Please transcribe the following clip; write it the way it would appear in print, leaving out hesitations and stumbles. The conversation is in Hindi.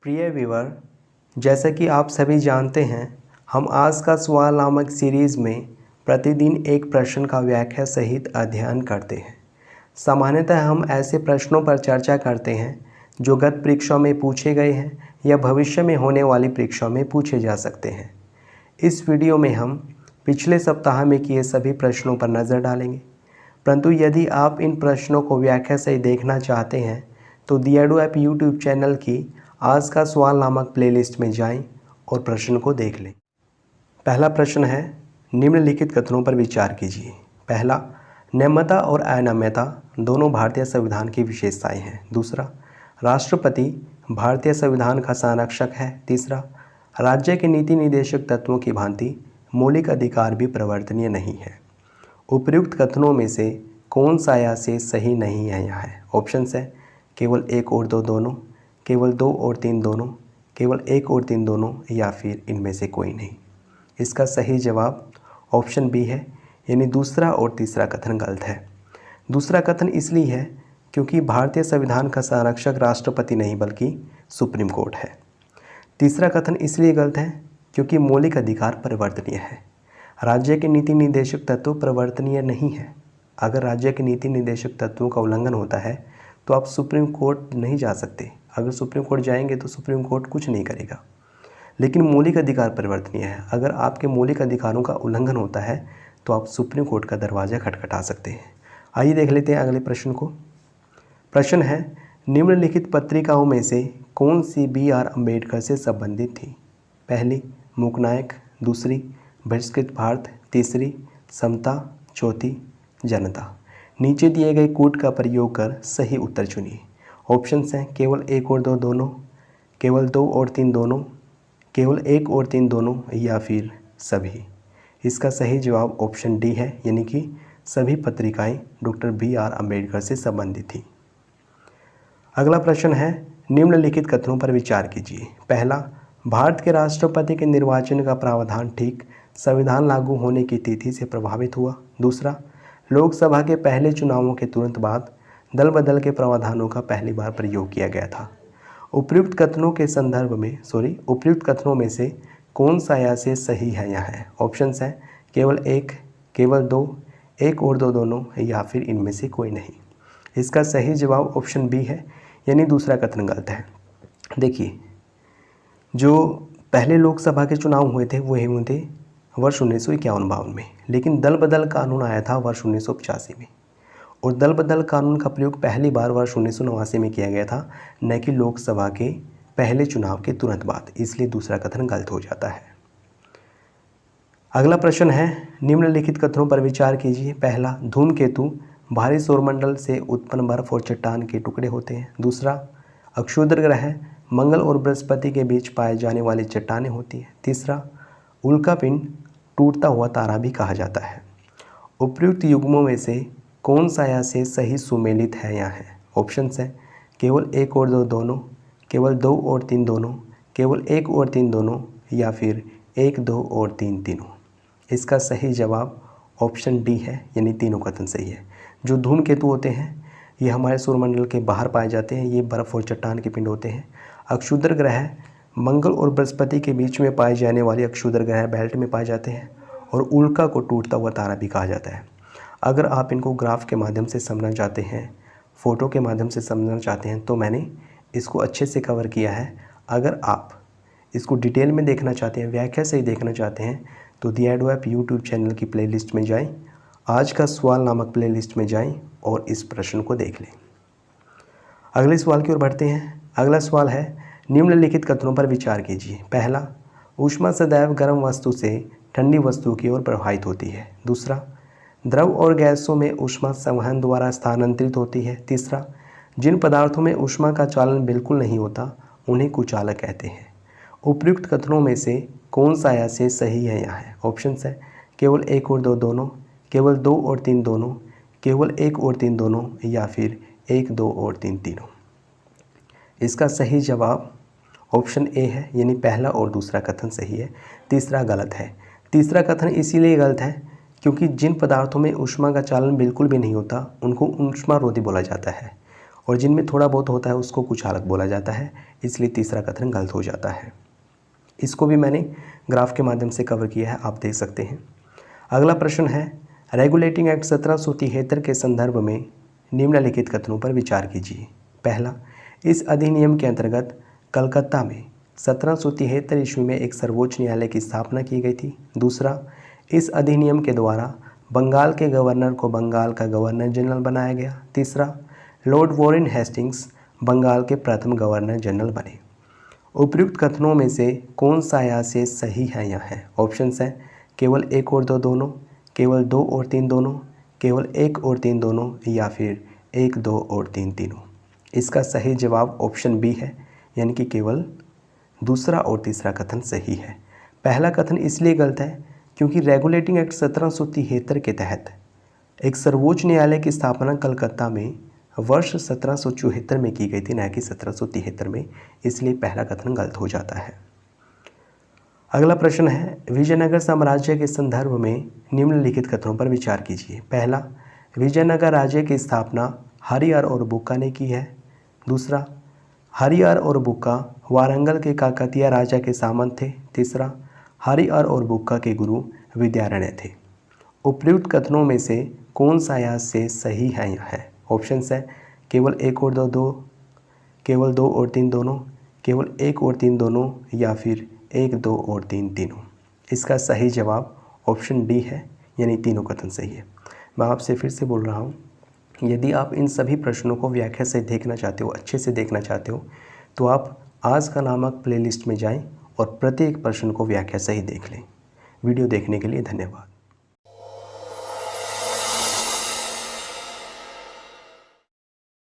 प्रिय व्यूअर, जैसा कि आप सभी जानते हैं, हम आज का सवाल नामक सीरीज़ में प्रतिदिन एक प्रश्न का व्याख्या सहित अध्ययन करते हैं। सामान्यतः हम ऐसे प्रश्नों पर चर्चा करते हैं जो गत परीक्षाओं में पूछे गए हैं या भविष्य में होने वाली परीक्षाओं में पूछे जा सकते हैं। इस वीडियो में हम पिछले सप्ताह में किए सभी प्रश्नों पर नज़र डालेंगे, परंतु यदि आप इन प्रश्नों को व्याख्या से देखना चाहते हैं तो दियाडू ऐप यूट्यूब चैनल की आज का सवाल नामक प्लेलिस्ट में जाएं और प्रश्न को देख लें। पहला प्रश्न है, निम्नलिखित कथनों पर विचार कीजिए। पहला, नम्यता और अनम्यता दोनों भारतीय संविधान की विशेषताएं हैं। दूसरा, राष्ट्रपति भारतीय संविधान का संरक्षक है। तीसरा, राज्य के नीति निर्देशक तत्वों की भांति मौलिक अधिकार भी परिवर्तनीय नहीं है। उपर्युक्त कथनों में से कौन सा या से सही नहीं है? यहाँ है ऑप्शन है केवल एक और दो दोनों, केवल दो और तीन दोनों, केवल एक और तीन दोनों, या फिर इनमें से कोई नहीं। इसका सही जवाब ऑप्शन बी है, यानी दूसरा और तीसरा कथन गलत है। दूसरा कथन इसलिए है क्योंकि भारतीय संविधान का संरक्षक राष्ट्रपति नहीं बल्कि सुप्रीम कोर्ट है। तीसरा कथन इसलिए गलत है क्योंकि मौलिक अधिकार परिवर्तनीय है। राज्य के नीति निर्देशक तत्व परिवर्तनीय नहीं है। अगर राज्य के नीति निर्देशक तत्वों का उल्लंघन होता है तो आप सुप्रीम कोर्ट नहीं जा सकते। अगर सुप्रीम कोर्ट जाएंगे तो सुप्रीम कोर्ट कुछ नहीं करेगा। लेकिन मौलिक अधिकार परिवर्तनीय है। अगर आपके मौलिक अधिकारों का उल्लंघन होता है तो आप सुप्रीम कोर्ट का दरवाज़ा खटखटा सकते हैं। आइए देख लेते हैं अगले प्रश्न को। प्रश्न है, निम्नलिखित पत्रिकाओं में से कौन सी बी.आर. अम्बेडकर से संबंधित थी? पहली, मूकनायक। दूसरी, बहिष्कृत भारत। तीसरी, समता। चौथी, जनता। नीचे दिए गए कोड का प्रयोग कर सही उत्तर चुनिए। ऑप्शंस हैं केवल एक और दो दोनों, केवल दो और तीन दोनों, केवल एक और तीन दोनों, या फिर सभी। इसका सही जवाब ऑप्शन डी है, यानी कि सभी पत्रिकाएं डॉक्टर बी.आर. अम्बेडकर से संबंधित थी। अगला प्रश्न है, निम्नलिखित कथनों पर विचार कीजिए। पहला, भारत के राष्ट्रपति के निर्वाचन का प्रावधान ठीक संविधान लागू होने की तिथि से प्रभावित हुआ। दूसरा, लोकसभा के पहले चुनावों के तुरंत बाद दल बदल के प्रावधानों का पहली बार प्रयोग किया गया था। उपर्युक्त कथनों में से कौन सा या से सही है? यहाँ है ऑप्शंस हैं केवल एक, केवल दो, एक और दो दोनों, या फिर इनमें से कोई नहीं। इसका सही जवाब ऑप्शन बी है, यानी दूसरा कथन गलत है। देखिए, जो पहले लोकसभा के चुनाव हुए थे वो हुए थे वर्ष 1951-52 में, लेकिन दल बदल कानून आया था वर्ष 1985 में, और दल बदल कानून का प्रयोग पहली बार वर्ष 1989 में किया गया था, न कि लोकसभा के पहले चुनाव के तुरंत बाद। इसलिए दूसरा कथन गलत हो जाता है। अगला प्रश्न है, निम्नलिखित कथनों पर विचार कीजिए। पहला, धूमकेतु भारी सौरमंडल से उत्पन्न बर्फ और चट्टान के टुकड़े होते हैं। दूसरा, अक्षुद्र ग्रह मंगल और बृहस्पति के बीच पाए जाने वाली चट्टानें होती हैं। तीसरा, उल्कापिंड टूटता हुआ तारा भी कहा जाता है। उपर्युक्त युग्मों में से कौन सा या से सही सुमेलित है? यहाँ है ऑप्शंस हैं केवल एक और दो दोनों, केवल दो और तीन दोनों, केवल एक और तीन दोनों, या फिर एक, दो और तीन, तीनों। इसका सही जवाब ऑप्शन डी है, यानी तीनों कथन सही है। जो धूमकेतु होते हैं ये हमारे सौरमंडल के बाहर पाए जाते हैं। ये बर्फ़ और चट्टान के पिंड होते हैं। अक्षुद्र ग्रह मंगल और बृहस्पति के बीच में पाए जाने वाले अक्षुद्र ग्रह बेल्ट में पाए जाते हैं, और उल्का को टूटता हुआ तारा भी कहा जाता है। अगर आप इनको ग्राफ के माध्यम से समझना चाहते हैं, फ़ोटो के माध्यम से समझना चाहते हैं, तो मैंने इसको अच्छे से कवर किया है। अगर आप इसको डिटेल में देखना चाहते हैं, व्याख्या से ही देखना चाहते हैं, तो दियाडू ऐप यूट्यूब चैनल की प्लेलिस्ट में जाएं, आज का सवाल नामक प्लेलिस्ट में जाएं और इस प्रश्न को देख लें। अगले सवाल की ओर बढ़ते हैं। अगला सवाल है, निम्नलिखित कथनों पर विचार कीजिए। पहला, ऊष्मा सदैव गर्म वस्तु से ठंडी वस्तु की ओर प्रवाहित होती है। दूसरा, द्रव और गैसों में ऊष्मा संवहन द्वारा स्थानांतरित होती है। तीसरा, जिन पदार्थों में ऊष्मा का चालन बिल्कुल नहीं होता उन्हें कुचालक कहते हैं। उपर्युक्त कथनों में से कौन सा या से सही है? यहाँ है ऑप्शंस है केवल एक और दो दोनों, केवल दो और तीन दोनों, केवल एक और तीन दोनों, या फिर एक, दो और तीन, तीनों। इसका सही जवाब ऑप्शन ए है, यानी पहला और दूसरा कथन सही है, तीसरा गलत है। तीसरा कथन इसीलिए गलत है क्योंकि जिन पदार्थों में ऊष्मा का चालन बिल्कुल भी नहीं होता उनको ऊष्मारोधी बोला जाता है, और जिनमें थोड़ा बहुत होता है उसको कुचालक बोला जाता है, इसलिए तीसरा कथन गलत हो जाता है। इसको भी मैंने ग्राफ के माध्यम से कवर किया है, आप देख सकते हैं। अगला प्रश्न है, रेगुलेटिंग एक्ट 1773 के संदर्भ में निम्नलिखित कथनों पर विचार कीजिए। पहला, इस अधिनियम के अंतर्गत कलकत्ता में 1773 ईस्वी में एक सर्वोच्च न्यायालय की स्थापना की गई थी। दूसरा, इस अधिनियम के द्वारा बंगाल के गवर्नर को बंगाल का गवर्नर जनरल बनाया गया। तीसरा, लॉर्ड वॉरेन हेस्टिंग्स बंगाल के प्रथम गवर्नर जनरल बने। उपयुक्त कथनों में से कौन सा या से सही है या है? ऑप्शंस हैं केवल 1 और 2 दोनों, केवल 2 और 3 दोनों, केवल 1 और 3 दोनों, या फिर 1, 2 और 3 तीनों। इसका सही जवाब ऑप्शन बी है, यानी कि केवल दूसरा और तीसरा कथन सही है। पहला कथन इसलिए गलत है क्योंकि रेगुलेटिंग एक्ट 1773 के तहत एक सर्वोच्च न्यायालय की स्थापना कलकत्ता में वर्ष 1774 में की गई थी, न कि 1773 में, इसलिए पहला कथन गलत हो जाता है। अगला प्रश्न है, विजयनगर साम्राज्य के संदर्भ में निम्नलिखित कथनों पर विचार कीजिए। पहला, विजयनगर राज्य की स्थापना हरिहर और बुक्का ने की है। दूसरा, हरिहर और बुक्का वारंगल के काकतीय राजा के सामंत थे। तीसरा, हरिहर और बुक्का के गुरु विद्यारण्य थे। उपयुक्त कथनों में से कौन सा या से सही है या है? ऑप्शंस है केवल 1 और 2, केवल 2 और 3 दोनों, केवल 1 और 3 दोनों, या फिर 1, 2 और 3 तीनों। इसका सही जवाब ऑप्शन डी है, यानी तीनों कथन सही है। मैं आपसे फिर से बोल रहा हूँ, यदि आप इन सभी प्रश्नों को व्याख्या से देखना चाहते हो, अच्छे से देखना चाहते हो, तो आप आज का नामक प्लेलिस्ट में जाएं और प्रत्येक प्रश्न को व्याख्या से ही देख लें। वीडियो देखने के लिए धन्यवाद।